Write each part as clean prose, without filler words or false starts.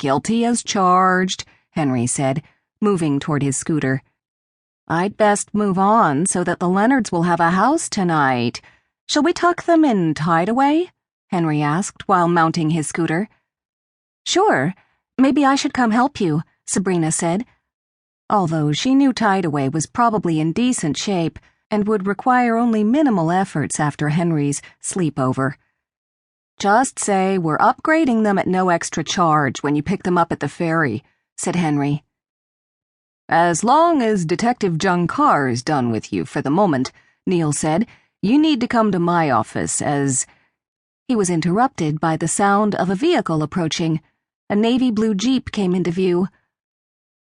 Guilty as charged, Henry said, moving toward his scooter. I'd best move on so that the Leonards will have a house tonight. Shall we tuck them in Tideaway? Henry asked while mounting his scooter. Sure. Maybe I should come help you, Sabrina said, although she knew Tideaway was probably in decent shape and would require only minimal efforts after Henry's sleepover. Just say we're upgrading them at no extra charge when you pick them up at the ferry, said Henry. As long as Detective Junkar's done with you for the moment, Neil said, you need to come to my office as... He was interrupted by the sound of a vehicle approaching. A navy blue Jeep came into view.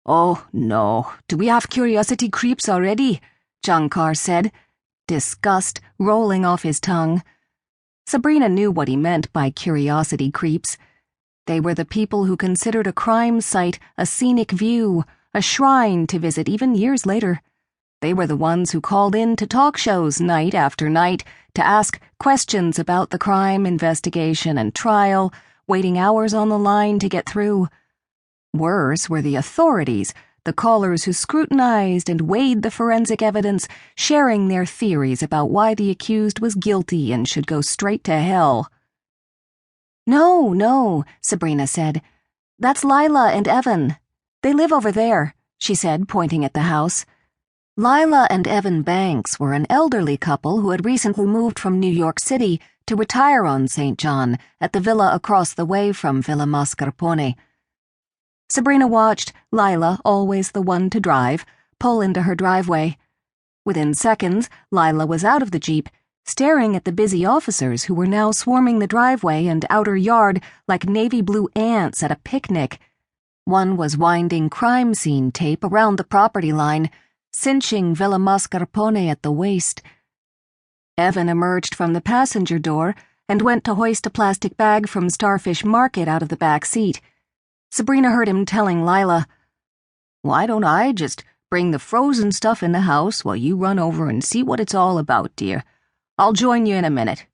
Oh, no. Do we have curiosity creeps already? Junkar said, disgust rolling off his tongue. Sabrina knew what he meant by curiosity creeps. They were the people who considered a crime site a scenic view, a shrine to visit even years later. They were the ones who called in to talk shows night after night to ask questions about the crime investigation and trial, waiting hours on the line to get through. Worse were the authorities, the callers who scrutinized and weighed the forensic evidence, sharing their theories about why the accused was guilty and should go straight to hell. No, Sabrina said. That's Lila and Evan. They live over there, she said, pointing at the house. Lila and Evan Banks were an elderly couple who had recently moved from New York City to retire on St. John at the villa across the way from Villa Mascarpone. Sabrina watched Lila, always the one to drive, pull into her driveway. Within seconds, Lila was out of the Jeep, staring at the busy officers who were now swarming the driveway and outer yard like navy blue ants at a picnic. One was winding crime scene tape around the property line, cinching Villa Mascarpone at the waist. Evan emerged from the passenger door and went to hoist a plastic bag from Starfish Market out of the back seat. Sabrina heard him telling Lila, "Why don't I just bring the frozen stuff in the house while you run over and see what it's all about, dear? I'll join you in a minute."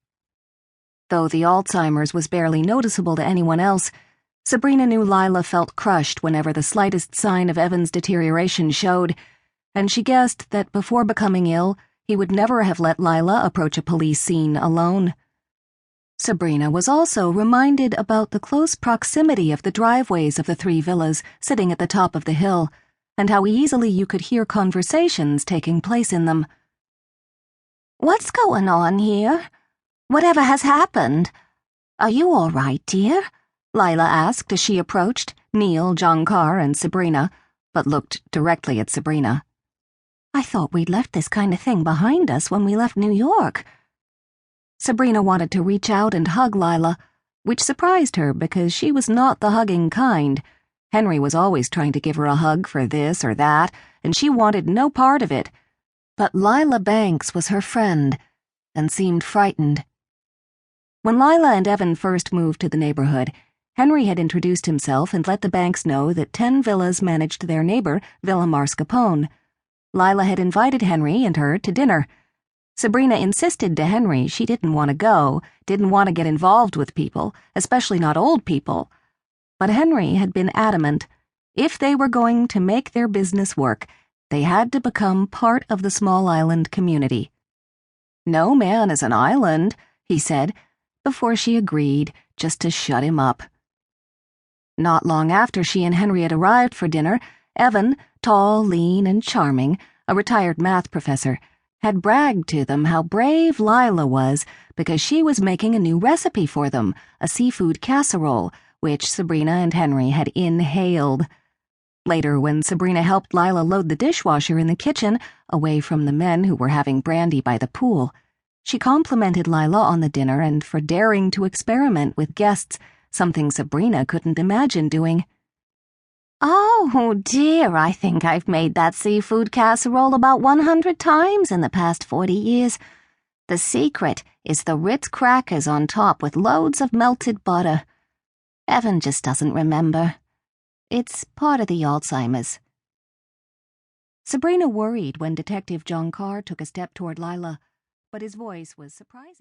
Though the Alzheimer's was barely noticeable to anyone else, Sabrina knew Lila felt crushed whenever the slightest sign of Evan's deterioration showed, and she guessed that before becoming ill, he would never have let Lila approach a police scene alone. Sabrina was also reminded about the close proximity of the driveways of the three villas sitting at the top of the hill, and how easily you could hear conversations taking place in them. "What's going on here? Whatever has happened? Are you all right, dear?" Lila asked as she approached Neil, Jonkar, and Sabrina, but looked directly at Sabrina. "I thought we'd left this kind of thing behind us when we left New York." Sabrina wanted to reach out and hug Lila, which surprised her because she was not the hugging kind. Henry was always trying to give her a hug for this or that, and she wanted no part of it. But Lila Banks was her friend, and seemed frightened. When Lila and Evan first moved to the neighborhood, Henry had introduced himself and let the Banks know that 10 villas managed their neighbor, Villa Mascarpone. Lila had invited Henry and her to dinner. Sabrina insisted to Henry she didn't want to go, didn't want to get involved with people, especially not old people. But Henry had been adamant. If they were going to make their business work, they had to become part of the small island community. "No man is an island," he said, before she agreed, just to shut him up. Not long after she and Henry had arrived for dinner, Evan, tall, lean, and charming, a retired math professor, had bragged to them how brave Lila was because she was making a new recipe for them, a seafood casserole, which Sabrina and Henry had inhaled. Later, when Sabrina helped Lila load the dishwasher in the kitchen, away from the men who were having brandy by the pool, she complimented Lila on the dinner and for daring to experiment with guests, something Sabrina couldn't imagine doing. "Oh, dear, I think I've made that seafood casserole about 100 times in the past 40 years. The secret is the Ritz crackers on top with loads of melted butter. Evan just doesn't remember. It's part of the Alzheimer's." Sabrina worried when Detective Jonkar took a step toward Lila, but his voice was surprising.